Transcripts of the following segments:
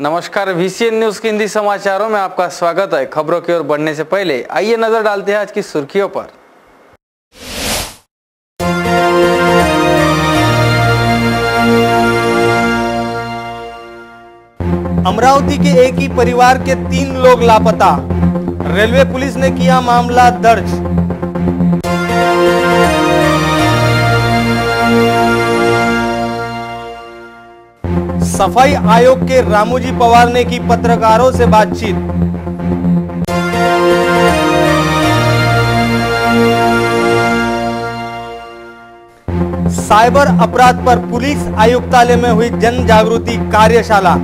नमस्कार, VCN news के हिंदी समाचारों में आपका स्वागत है। खबरों की ओर बढ़ने से पहले आइए नजर डालते हैं आज की सुर्खियों पर। अमरावती के एक ही परिवार के 3 लोग लापता, रेलवे पुलिस ने किया मामला दर्ज। सफाई आयोग के रामूजी पवार ने की पत्रकारों से बातचीत। साइबर अपराध पर पुलिस आयुक्तालय में हुई जन जागृति कार्यशाला।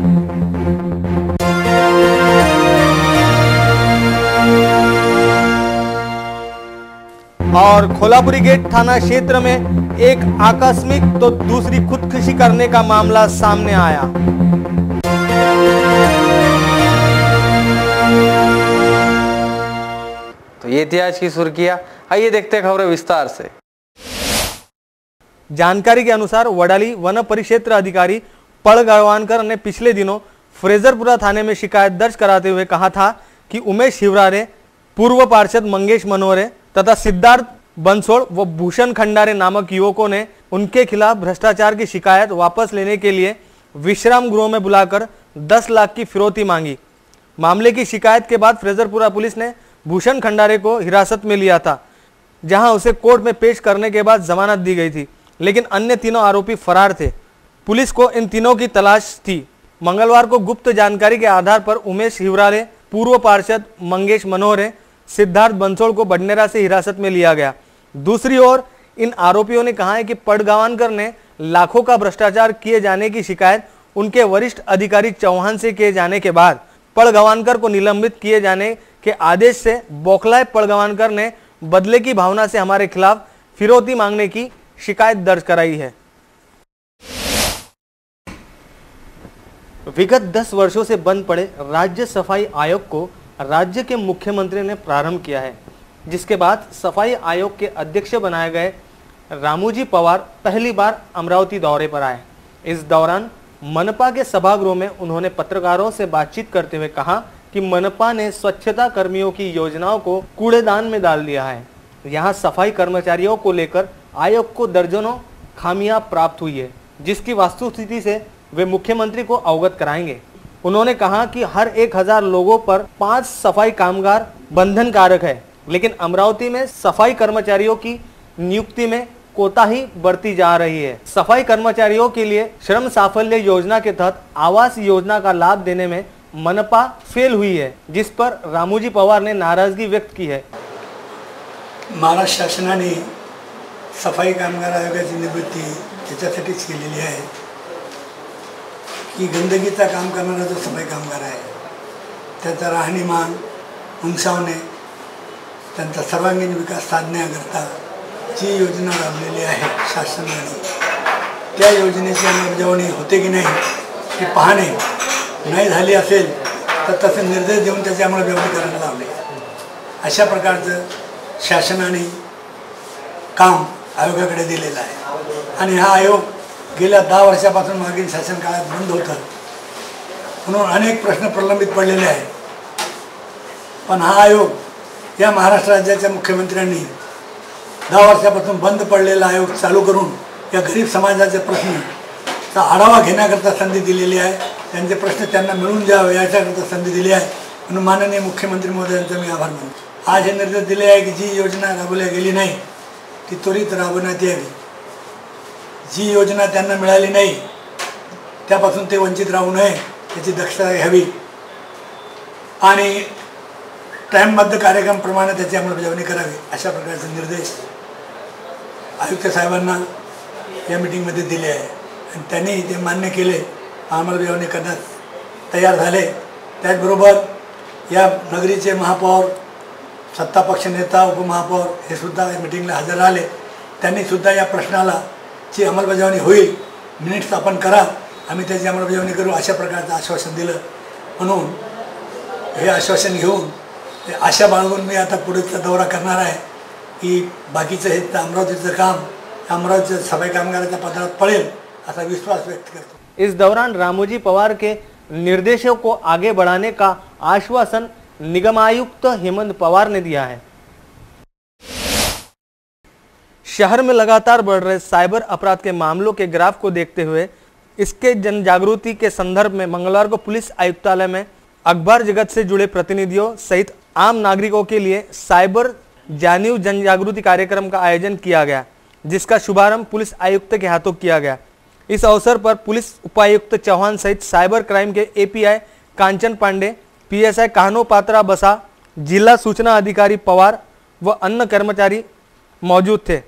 और खोलापुरी गेट थाना क्षेत्र में एक आकस्मिक तो दूसरी खुदकुशी करने का मामला सामने आया। तो ये थी आज की सुर्खियां। आइए देखते हैं खबरें विस्तार से। जानकारी के अनुसार वडाली वन परिक्षेत्र अधिकारी पड़ गड़वानकर ने पिछले दिनों फ्रेजरपुरा थाने में शिकायत दर्ज कराते हुए कहा था कि उमेश हिवरारे, पूर्व पार्षद मंगेश मनोरे तथा सिद्धार्थ बंसोड़ व भूषण खंडारे नामक युवकों ने उनके खिलाफ भ्रष्टाचार की शिकायत वापस लेने के लिए विश्राम गृह में बुलाकर 10 लाख की फिरौती मांगी। मामले की शिकायत के बाद फ्रेजरपुरा पुलिस ने भूषण खंडारे को हिरासत में लिया था, जहां उसे कोर्ट में पेश करने के बाद जमानत दी गई थी, लेकिन अन्य तीनों आरोपी फरार थे। पुलिस को इन तीनों की तलाश थी। मंगलवार को गुप्त जानकारी के आधार पर उमेश हिवरारे, पूर्व पार्षद मंगेश मनोहरे, सिद्धार्थ बंसोड़ को बडनेरा से हिरासत में लिया गया। दूसरी ओर इन आरोपियों ने कहा है कि पड़गवानकर ने लाखों का भ्रष्टाचार किए जाने की शिकायत उनके वरिष्ठ अधिकारी चौहान से किए जाने के बाद पड़गवानकर को निलंबित किए जाने के आदेश से बौखलाए पड़गवानकर ने बदले की भावना से हमारे खिलाफ फिरौती मांगने की शिकायत दर्ज कराई है। विगत 10 वर्षों से बंद पड़े राज्य सफाई आयोग को राज्य के मुख्यमंत्री ने प्रारंभ किया है, जिसके बाद सफाई आयोग के अध्यक्ष बनाए गए रामूजी पवार पहली बार अमरावती दौरे पर आए। इस दौरान मनपा के सभागृह में उन्होंने पत्रकारों से बातचीत करते हुए कहा कि मनपा ने स्वच्छता कर्मियों की योजनाओं को कूड़ेदान में डाल दिया है। यहाँ सफाई कर्मचारियों को लेकर आयोग को दर्जनों खामियां प्राप्त हुई है, जिसकी वास्तुस्थिति से वे मुख्यमंत्री को अवगत कराएंगे। उन्होंने कहा कि हर 1000 लोगों पर 5 सफाई कामगार बंधन कारक है, लेकिन अमरावती में सफाई कर्मचारियों की नियुक्ति में कोताही बरती जा रही है। सफाई कर्मचारियों के लिए श्रम साफल्य योजना के तहत आवास योजना का लाभ देने में मनपा फेल हुई है, जिस पर रामूजी पवार ने नाराजगी व्यक्त की है। महाराष्ट्र शासनाने सफाई कामगार आयोगाची निवृत्ती त्याच्यासाठीच केलेली आहे की गंदगीचा काम करणारा जो सफाई कामगार आहे त्याचा राहणीमान उंचावणे, त्यांचा सर्वांगीण विकास साधण्याकरता जी योजना राबवलेली आहे शासनाने, त्या योजनेची अंमलबजावणी होते की नाही हे पाहणे, नाही झाली असेल तर तसे निर्देश देऊन त्याची अंमलबजावणी करायला लावले। अशा प्रकारचं शासनाने काम आयोगाकडे दिलेलं आहे आणि हा आयोग गेल्या 10 वर्षापासून मागील शासन काळात बंद होता, म्हणून अनेक प्रश्न प्रलंबित पडलेले आहेत। पण हा आयोग या महाराष्ट्र राज्याच्या मुख्यमंत्र्यांनी 10 वर्षापासून बंद पडलेला आयोग चालू करून या गरीब समाजाचे प्रश्नचा आढावा घेण्याकरता संधी दिलेली आहे। त्यांचे प्रश्न त्यांना मिळून द्यावे याच्याकरता संधी दिली आहे, म्हणून माननीय मुख्यमंत्री महोदयांचा मी आभार मानतो। आज हे निर्देश दिले आहे की जी योजना राबवली गेली नाही ती त्वरित राबवण्यात यावी। जी योजना त्यांना मिळाली नाही त्यापासून ते वंचित राहू नये याची दक्षता घ्यावी आणि टाइमबद्ध कार्यक्रमाप्रमाणे त्याची अंमलबजावणी करावी, अशा प्रकारचे निर्देश आयुक्त साहेबांना या मीटिंगमध्ये दिले आहे आणि त्यांनी ते मान्य केले, अंमलबजावणी करण्यास तयार झाले। त्याचबरोबर या नगरीचे महापौर, सत्तापक्ष नेता, उपमहापौर हे सुद्धा या मीटिंगला हजर आले। त्यांनी सुद्धा या प्रश्नाला ची अंमलबजावणी होईल, मिनिट्स आपण करा, आम्ही त्याची अंमलबजावणी करू, अशा प्रकारचं आश्वासन दिलं। म्हणून हे आश्वासन घेऊन आशा बाळगून मी आता पुढचा दौरा करणार आहे की बाकीचं हे अमरावतीचं काम अमरावतीच्या सफाई कामगाराच्या पदरात पडेल असा विश्वास व्यक्त करतो। इस दौरान रामूजी पवार के निर्देशों को आगे बढ़ाने का आश्वासन निगमायुक्त हेमंत पवार ने दिया है। शहर में लगातार बढ़ रहे साइबर अपराध के मामलों के ग्राफ को देखते हुए इसके जन जागृति के संदर्भ में मंगलवार को पुलिस आयुक्तालय में अखबार जगत से जुड़े प्रतिनिधियों सहित आम नागरिकों के लिए साइबर जानीव जन जागृति कार्यक्रम का आयोजन किया गया, जिसका शुभारंभ पुलिस आयुक्त के हाथों किया गया। इस अवसर पर पुलिस उपायुक्त चौहान सहित साइबर क्राइम के एपीआई कांचन पांडे, पीएसआई कान्हो पात्रा बसा, जिला सूचना अधिकारी पवार व अन्य कर्मचारी मौजूद थे।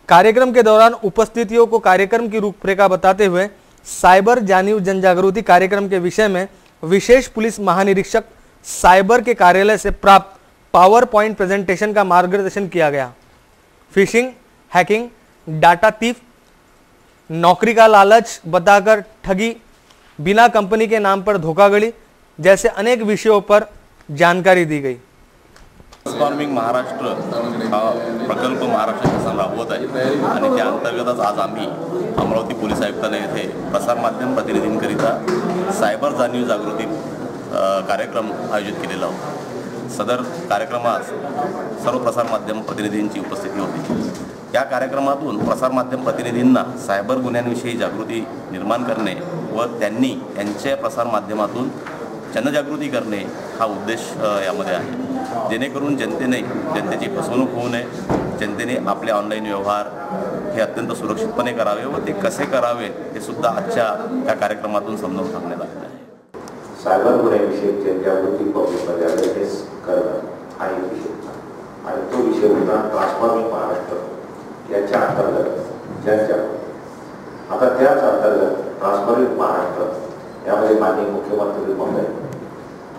कार्यक्रम के दौरान उपस्थितियों को कार्यक्रम की रूपरेखा बताते हुए साइबर जानीव जन जागृति कार्यक्रम के विषय में विशेष पुलिस महानिरीक्षक साइबर के कार्यालय से प्राप्त पावर पॉइंट प्रेजेंटेशन का मार्गदर्शन किया गया। फिशिंग, हैकिंग, डाटा थीफ, नौकरी का लालच बताकर ठगी, बिना कंपनी के नाम पर धोखाधड़ी जैसे अनेक विषयों पर जानकारी दी गई। ट्रान्सफॉर्मिंग महाराष्ट्र हा प्रकल्प महाराष्ट्र शासन राबवत आहे आणि त्या अंतर्गतच आज आम्ही अमरावती पोलीस आयुक्तालय येथे प्रसारमाध्यम प्रतिनिधींकरिता सायबर जाणीव जागृती कार्यक्रम आयोजित केलेला होता। सदर कार्यक्रमास सर्व प्रसारमाध्यम प्रतिनिधींची उपस्थिती होती। या कार्यक्रमातून प्रसारमाध्यम प्रतिनिधींना सायबर गुन्ह्यांविषयी जागृती निर्माण करणे व त्यांनी त्यांच्या प्रसारमाध्यमातून जनजागृती करणे हा उद्देश यामध्ये आहे, जेणेकरून जनतेची फसवणूक होऊ नये, जनतेने आपले ऑनलाईन व्यवहार हे अत्यंत सुरक्षितपणे करावे व ते कसे करावे हे सुद्धा आजच्या या कार्यक्रमातून समजावून सांगण्यात आले आहे। सायबर गुन्ह्याविषयी जनजागृती पब्लिकमध्ये अवेअरनेस करणं हा एक विषय होता आणि तो विषय होता ट्रान्सफॉर्मिंग महाराष्ट्र याच्या अंतर्गत जनजागृती। आता त्याच अंतर्गत ट्रान्सफॉर्मिंग महाराष्ट्र यामध्ये माननीय मुख्यमंत्री महोदय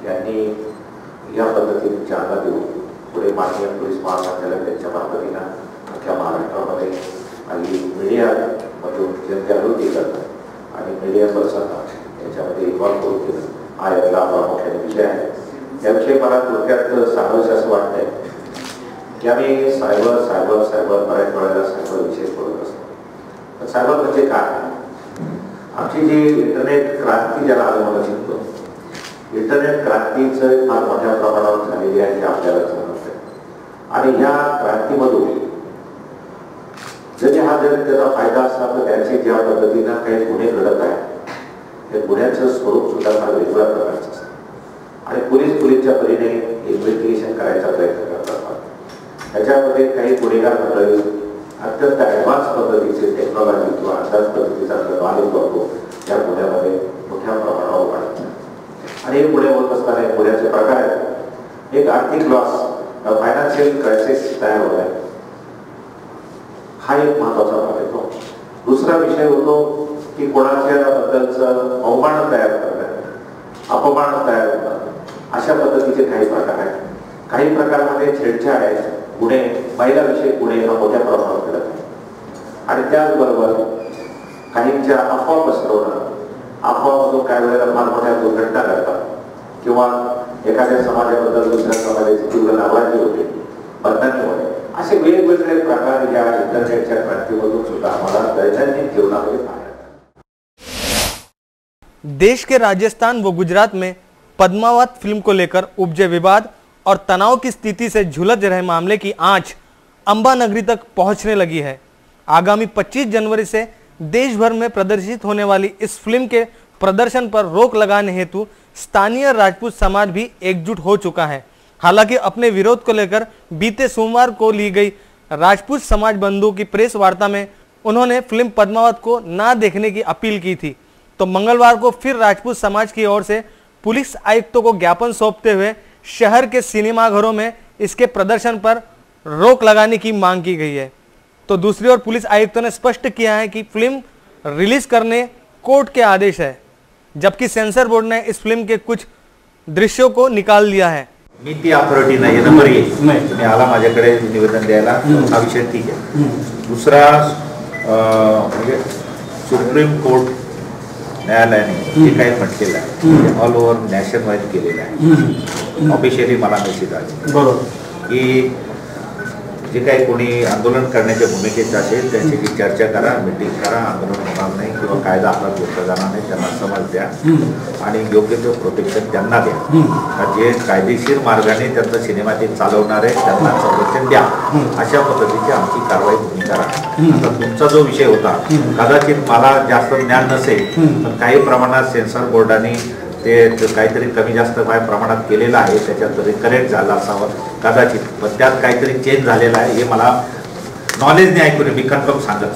यांनी या पद्धतीने चालना देऊन पुढे माननीय पोलीस महासंचालक यांच्या मार्फतीनं अख्ख्या महाराष्ट्रामध्ये आणि मीडियामधून जनजागृती करणं आणि मीडिया पर्सनना याच्यामध्ये इन्व्हॉल्व करून घेणं हा यातला प्रामुख्याने विषय आहे। याविषयी मला थोडक्यात सांगायचं असं वाटतंय की आम्ही सायबर बऱ्याच वेळेला सायबर विषय बोलत असतो। सायबर म्हणजे काय? आमची जी इंटरनेट क्रांती ज्याला आम्ही म्हणू शकतो, इंटरनेट क्रांतीचं फार मोठ्या प्रमाणावर झालेली आहे हे आपल्याला समजते आणि या क्रांतीमधून जरी त्याचा फायदा असला तर त्याची ज्या पद्धतीनं काही गुन्हे घडत आहेत हे गुन्ह्याचं स्वरूप सुद्धा फार वेगवेगळ्या प्रकारचं असतं आणि पोलिसच्या परीने इन्व्हेस्टिगेशन करायचा प्रयत्न करतात। त्याच्यामध्ये काही गुन्हेगार मंडळी अत्यंत ॲडव्हान्स पद्धतीचे टेक्नॉलॉजी किंवा अंदाज पद्धतीचा नॉलेज वापरून या गुन्ह्यामध्ये मोठ्या प्रमाणावर वाढतात आणि हे पुढे होत असताना गुन्ह्याचे प्रकार आहेत। एक आर्थिक लॉस, फायनान्शियल क्रायसिस तयार होत आहे, हा एक महत्त्वाचा भाग येतो। दुसरा विषय होतो की कोणाच्या बद्दलचं अवमान तयार करणं, अपमान तयार होणं, अशा पद्धतीचे काही प्रकार आहेत। काही प्रकारामध्ये छेडछाड आहे, गुन्हे, महिलाविषयी गुन्हे हा मोठ्या प्रमाणावर घडत आहे आणि त्याचबरोबर काहींच्या अफवा पसरवणं, अफवामधून काही वेळेला फार मोठ्या दुर्घटना घडतात किंवा एखाद्या समाजाबद्दल दुसऱ्या समाजाची तीव्र नाराजी होते, बदनामी होते, असे वेगवेगळे प्रकार या इंटरनेटच्या क्रांतीमधून सुद्धा आम्हाला दैनंदिन जीवनामध्ये पाहायला। देश के राजस्थान व गुजरात में पद्मावत फिल्म को लेकर उपजे विवाद और तनाव की स्थिति से झुलस रहे मामले की आंच अंबा नगरी तक पहुंचने लगी है। आगामी 25 जनवरी से देश भर में प्रदर्शित होने वाली इस फिल्म के प्रदर्शन पर रोक लगाने हेतु स्थानीय राजपूत समाज भी एकजुट हो चुका है। हालांकि अपने विरोध को लेकर बीते सोमवार को ली गई राजपूत समाज बंधु की प्रेस वार्ता में उन्होंने फिल्म पद्मावत को ना देखने की अपील की थी, तो मंगलवार को फिर राजपूत समाज की ओर से पुलिस आयुक्तों को ज्ञापन सौंपते हुए शहर के सिनेमाघरों में इसके प्रदर्शन पर रोक लगाने की मांग की गई है। तो दूसरी ओर पुलिस आयुक्तों ने स्पष्ट किया है कि फिल्म रिलीज करने कोर्ट के आदेश है, जबकि सेंसर बोर्ड ने इस फिल्म के कुछ दृश्यों को निकाल दिया है। मी ती अथॉरिटी नाही नंबर येईल, तुम्ही आला माझ्याकडे निवेदन द्यायला, हा विषय ठीक आहे। दुसरा म्हणजे सुप्रीम कोर्ट न्यायालयाने जे काही म्हटलेलं आहे ऑल ओव्हर नॅशन वाईड केलेलं आहे। ऑफिशियली मला मेसेज आले की जे काही कोणी आंदोलन करण्याच्या भूमिकेत असेल त्यांची चर्चा करा, मीटिंग करा. आंदोलन होणार नाही किंवा कायदा हातात घेतला जाणार नाही, त्यांना समज द्या आणि योग्य ते प्रोटेक्शन त्यांना द्या. जे कायदेशीर मार्गाने त्यांचा सिनेमा ते चालवणार आहे त्यांना संरक्षण द्या. अशा पद्धतीची आमची कारवाई भूमिका राहणार. आता तुमचा जो विषय होता, कदाचित मला जास्त ज्ञान नसेल पण काही प्रमाणात सेन्सर बोर्डाने ते काहीतरी कमी जास्त काय प्रमाणात केलेलं आहे, त्याच्यात रिकरेक्ट झालं असावं कदाचित, पण त्यात काहीतरी चेंज झालेला आहे हे मला नॉलेजने ऐकून मी कन्फर्म सांगत.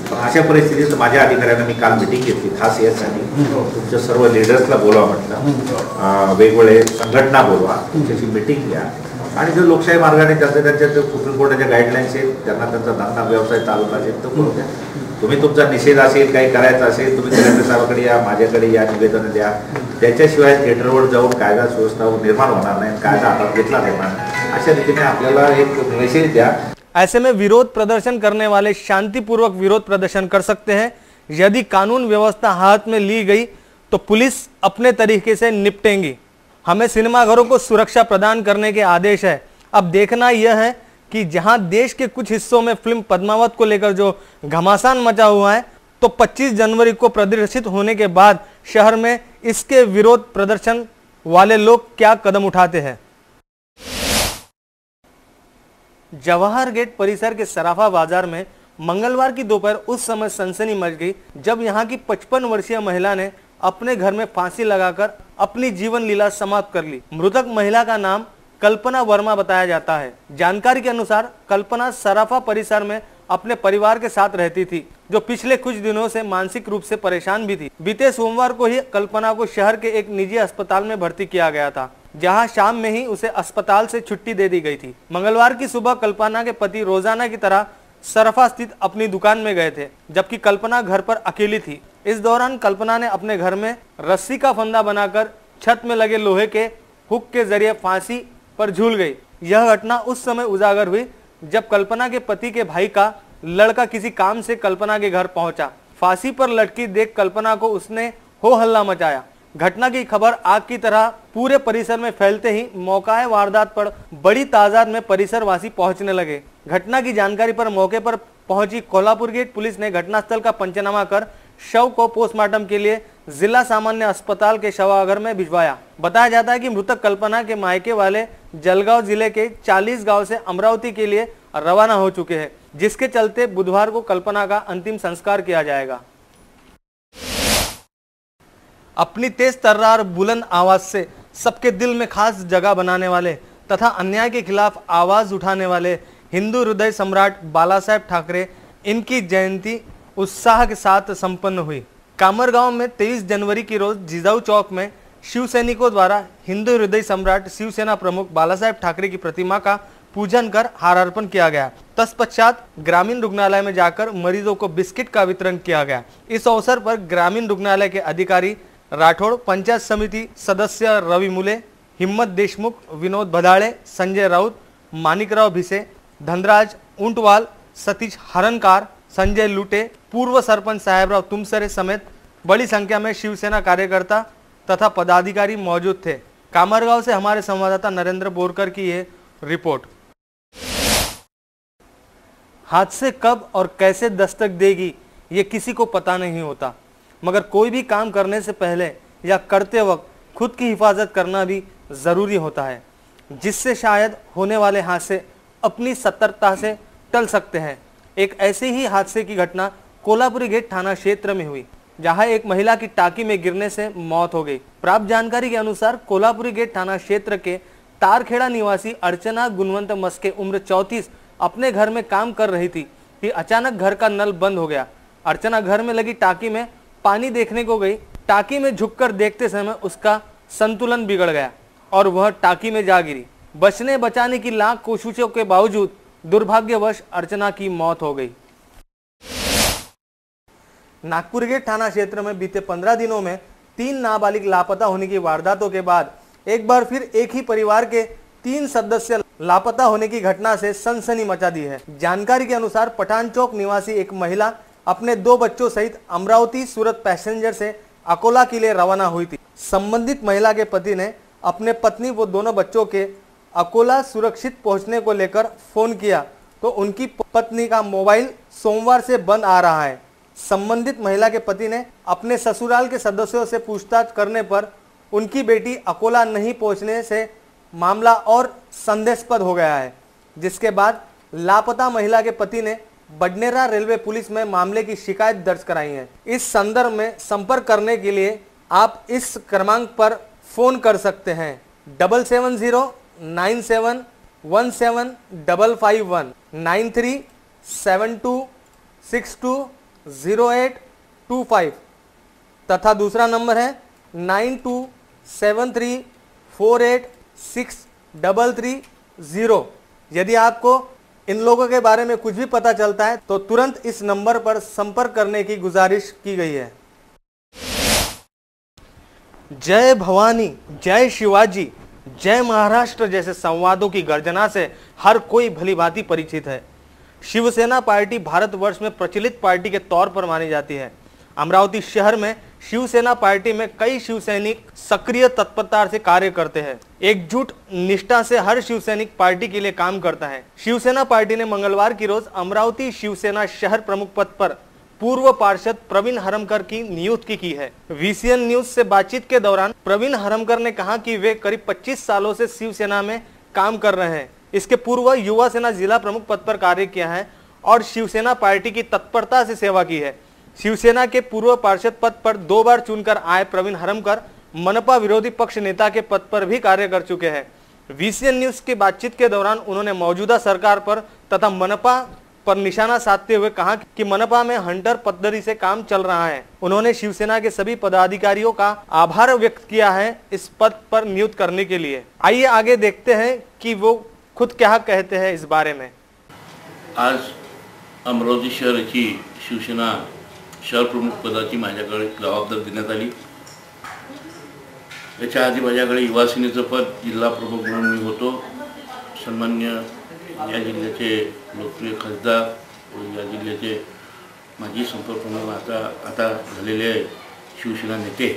पण अशा परिस्थितीत माझ्या अधिकाऱ्यांना मी काल मिटिंग घेतली खास यासाठी. तुमच्या सर्व लिडर्सला बोलवा म्हटलं, वेगवेगळे संघटना बोलवा, तुमच्याशी मिटिंग घ्या आणि जर लोकशाही मार्गाने त्यांच्या सुप्रीम कोर्टाच्या गाईडलाईन्स आहेत, त्यांना त्यांचा धंदा व्यवसाय चालवत असेल तर करू द्या. तुम्ही तुमचा निषेध असेल, काही करायचं असेल, तुम्ही कलेक्टर साहेबांकडे या, माझ्याकडे या, निवेदन द्या. त्याच्याशिवाय थिएटरवर जाऊन कायदा सुव्यवस्था निर्माण होणार नाही, कायदा हातात घेतला जाणार. अशा रीतीने आपल्याला एक मेसेज द्या. ऐसे में विरोध प्रदर्शन करने वाले शांतिपूर्वक विरोध प्रदर्शन कर सकते हैं. यदि कानून व्यवस्था हाथ में ली गई तो पुलिस अपने तरीके से निपटेंगी. हमें सिनेमाघरों को सुरक्षा प्रदान करने के आदेश है. अब देखना यह है कि जहां देश के कुछ हिस्सों में फिल्म पद्मावत को लेकर जो घमासान मचा हुआ है, तो 25 जनवरी को प्रदर्शित होने के बाद शहर में इसके विरोध प्रदर्शन वाले लोग क्या कदम उठाते हैं. जवाहर गेट परिसर के सराफा बाजार में मंगलवार की दोपहर उस समय सनसनी मच गई जब यहां की 55 वर्षीय महिला ने अपने घर में फांसी लगाकर अपनी जीवन लीला समाप्त कर ली. मृतक महिला का नाम कल्पना वर्मा बताया जाता है. जानकारी के अनुसार कल्पना सराफा परिसर में अपने परिवार के साथ रहती थी, जो पिछले कुछ दिनों से मानसिक रूप से परेशान भी थी. बीते सोमवार को ही कल्पना को शहर के एक निजी अस्पताल में भर्ती किया गया था, जहां शाम में ही उसे अस्पताल से छुट्टी दे दी गई थी. मंगलवार की सुबह कल्पना के पति रोजाना की तरह सराफा स्थित अपनी दुकान में गए थे, जबकि कल्पना घर पर अकेली थी. इस दौरान कल्पना ने अपने घर में रस्सी का फंदा बनाकर छत में लगे लोहे के हुक के जरिए फांसी पर झूल गई. यह घटना उस समय उजागर हुई जब कल्पना के पति के भाई का लड़का किसी काम से कल्पना के घर पहुंचा. फांसी पर लटकी देख कल्पना को उसने हो हल्ला मचाया. घटना की खबर आग की तरह पूरे परिसर में फैलते ही मौका वारदात पर बड़ी तादाद में परिसरवासी पहुंचने लगे. घटना की जानकारी पर मौके पर पहुंची कोल्हापुर गेट पुलिस ने घटनास्थल का पंचनामा कर शव को पोस्टमार्टम के लिए जिला सामान्य अस्पताल के शवागार में भिजवाया. बताया जाता है कि मृतक कल्पना के मायके वाले जलगांव जिले के 40 गांव से अमरावती के लिए रवाना हो चुके हैं, जिसके चलते बुधवार को कल्पना का अंतिम संस्कार किया जाएगा. अपनी तेज तर्रार बुलंद आवाज से सबके दिल में खास जगह बनाने वाले तथा अन्याय के खिलाफ आवाज उठाने वाले हिंदू हृदय सम्राट बाला साहेब ठाकरे, इनकी जयंती उत्साह के साथ संपन्न हुई. कामरगांव में 23 जनवरी की रोज जिजाऊ चौक में शिवसैनिकों द्वारा हिंदू हृदय सम्राट शिवसेना प्रमुख बाला साहेब ठाकरे की प्रतिमा का पूजन कर हार अर्पण किया गया. तत्पश्चात ग्रामीण रुग्णालय में जाकर मरीजों को बिस्किट का वितरण किया गया. इस अवसर पर ग्रामीण रुग्णालय के अधिकारी राठौड़, पंचायत समिति सदस्य रवि मुले, हिम्मत देशमुख, विनोद भदाळे, संजय राउत, मानिकराव भिसे, धनराज ऊंटवाल, सतीश हरणकार, संजय लुटे, पूर्व सरपंच साहेबराव तुमसरे समेत बड़ी संख्या में शिवसेना कार्यकर्ता तथा पदाधिकारी मौजूद थे. कामरगांव से हमारे संवाददाता नरेंद्र बोरकर की ये रिपोर्ट. हादसे कब और कैसे दस्तक देगी ये किसी को पता नहीं होता, मगर कोई भी काम करने से पहले या करते वक्त खुद की हिफाजत करना भी ज़रूरी होता है, जिससे शायद होने वाले हादसे अपनी सतर्कता से टल सकते हैं. एक ऐसे ही हादसे की घटना कोल्हापुरी गेट थाना क्षेत्र में हुई, जहां एक महिला की टाकी में गिरने से मौत हो गई. प्राप्त जानकारी के अनुसार कोल्हापुरी गेट थाना क्षेत्र के तारखेड़ा निवासी अर्चना गुणवंत मस्के उम्र 34 अपने घर में काम कर रही थी कि अचानक घर का नल बंद हो गया. अर्चना घर में लगी टाकी में पानी देखने को गई. टाकी में झुककर देखते समय उसका संतुलन बिगड़ गया और वह टाकी में जा गिरी. बचने बचाने की लाख कोशिशों के बावजूद दुर्भाग्यवश अर्चना की मौत हो गई. नागपुर गेट थाना क्षेत्र में बीते 15 दिनों में 3 नाबालिग लापता होने की वारदातों के बाद एक बार फिर एक ही परिवार के 3 सदस्य लापता होने की घटना से सनसनी मचा दी है. जानकारी के अनुसार पठान चौक निवासी एक महिला अपने 2 बच्चों सहित अमरावती सूरत पैसेंजर से अकोला के लिए रवाना हुई थी. संबंधित महिला के पति ने अपने पत्नी व दोनों बच्चों के अकोला सुरक्षित पहुंचने को लेकर फोन किया तो उनकी पत्नी का मोबाइल सोमवार से बंद आ रहा है। संबंधित महिला के पति ने अपने ससुराल के सदस्यों से पूछताछ करने पर उनकी बेटी अकोला नहीं पहुंचने से मामला और संदेहास्पद हो गया है, जिसके बाद लापता महिला के पति ने बडनेरा रेलवे पुलिस में मामले की शिकायत दर्ज कराई है। इस संदर्भ में संपर्क करने के लिए आप इस क्रमांक पर फोन कर सकते हैं 7709717551 9372620825 तथा दूसरा नंबर है 9273486330। यदि आपको इन लोगों के बारे में कुछ भी पता चलता है तो तुरंत इस नंबर पर संपर्क करने की गुजारिश की गई है। जय भवानी, जय शिवाजी, जय महाराष्ट्र जैसे संवादों की गर्जना से हर कोई भलीभांति परिचित है। शिवसेना पार्टी भारतवर्ष में प्रचलित पार्टी के तौर पर मानी जाती है। अमरावती शहर में शिवसेना पार्टी में कई शिवसैनिक सक्रिय तत्परता से कार्य करते हैं। एकजुट निष्ठा से हर शिवसैनिक पार्टी के लिए काम करता है। शिवसेना पार्टी ने मंगलवार की रोज अमरावती शिवसेना शहर प्रमुख पद पर पूर्व पार्षद प्रवीण हरमकर की नियुक्ति की है। VCN न्यूज से बातचीत के दौरान प्रवीण हरमकर ने कहा कि वे करीब 25 सालों से शिवसेना में काम कर रहे हैं। इसके पूर्व युवा सेना जिला प्रमुख पद पर कार्य किया है और शिवसेना पार्टी की तत्परता से सेवा की है। शिवसेना के पूर्व पार्षद पद पर 2 बार चुनकर आए प्रवीण हरमकर मनपा विरोधी पक्ष नेता के पद पर भी कार्य कर चुके हैं। VCN न्यूज की बातचीत के दौरान उन्होंने मौजूदा सरकार पर तथा मनपा पर निशाना साधते हुए कहा कि मनपा में हंटर पद्धति से काम चल रहा है। उन्होंने शिवसेना के सभी पदाधिकारियों का आभार व्यक्त किया है इस पद पर नियुक्त करने के लिए। आइए आगे देखते हैं कि वो खुद क्या कहते हैं इस बारे में। आज अमरावती शहराची शिवसेना शहर प्रमुख पदाची माझ्याकडे जबाबदारी देण्यात आली। याच्या आधी माझ्याकडे युवा सेनेचं पद जिल्हा प्रमुख म्हणून मी होतो। सन्मान्य या जिल्ह्याचे लोकप्रिय खासदार व या जिल्ह्याचे माजी संपर्क प्रमुख आता झालेले शिवसेना नेते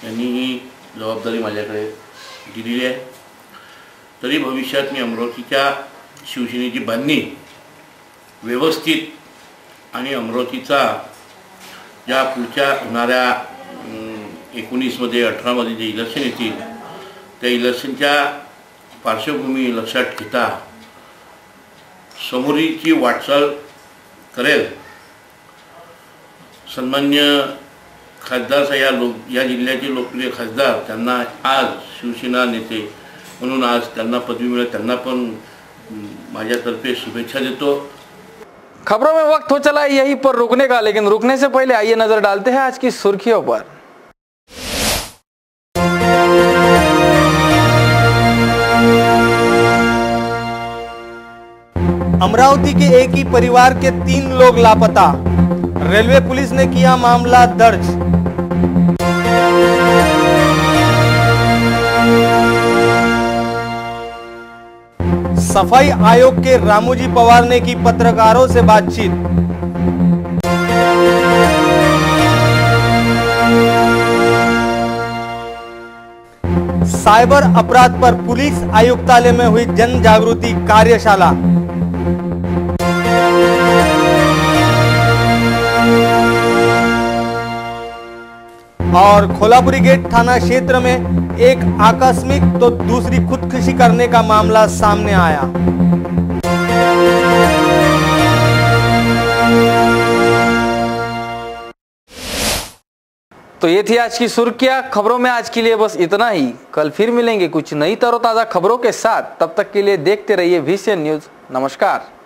यांनी ही जबाबदारी माझ्याकडे दिलेली आहे। तरी भविष्यात मी अमरावतीच्या शिवसेनेची बांधणी व्यवस्थित आणि अमरावतीचा या पुढच्या होणाऱ्या 19 मध्ये 18 मध्ये जे इलेक्शन येतील त्या इलेक्शनच्या पार्श्वभूमी लक्षात घेता समोरीची वाटचाल करेल। सन्मान्य खासदार या जिल्ह्याचे लोकप्रिय खासदार त्यांना आज शिवसेना नेते म्हणून आज त्यांना पदवी मिळाली, त्यांना पण माझ्यातर्फे शुभेच्छा देतो। खबरों में वक्त हो चला है यहीं पर रुकने का, लेकिन रुकने से पहले आइए नजर डालते हैं आज की सुर्खियों पर। अमरावती के एक ही परिवार के 3 लोग लापता, रेलवे पुलिस ने किया मामला दर्ज। सफाई आयोग के रामूजी पवार ने की पत्रकारों से बातचीत। साइबर अपराध पर पुलिस आयुक्तालय में हुई जन जागृति कार्यशाला। और कोल्हापुरी गेट थाना क्षेत्र में एक आकस्मिक तो दूसरी खुदकुशी करने का मामला सामने आया। तो ये थी आज की सुर्खियां। खबरों में आज के लिए बस इतना ही। कल फिर मिलेंगे कुछ नई तरोताजा खबरों के साथ। तब तक के लिए देखते रहिए VCN न्यूज। नमस्कार।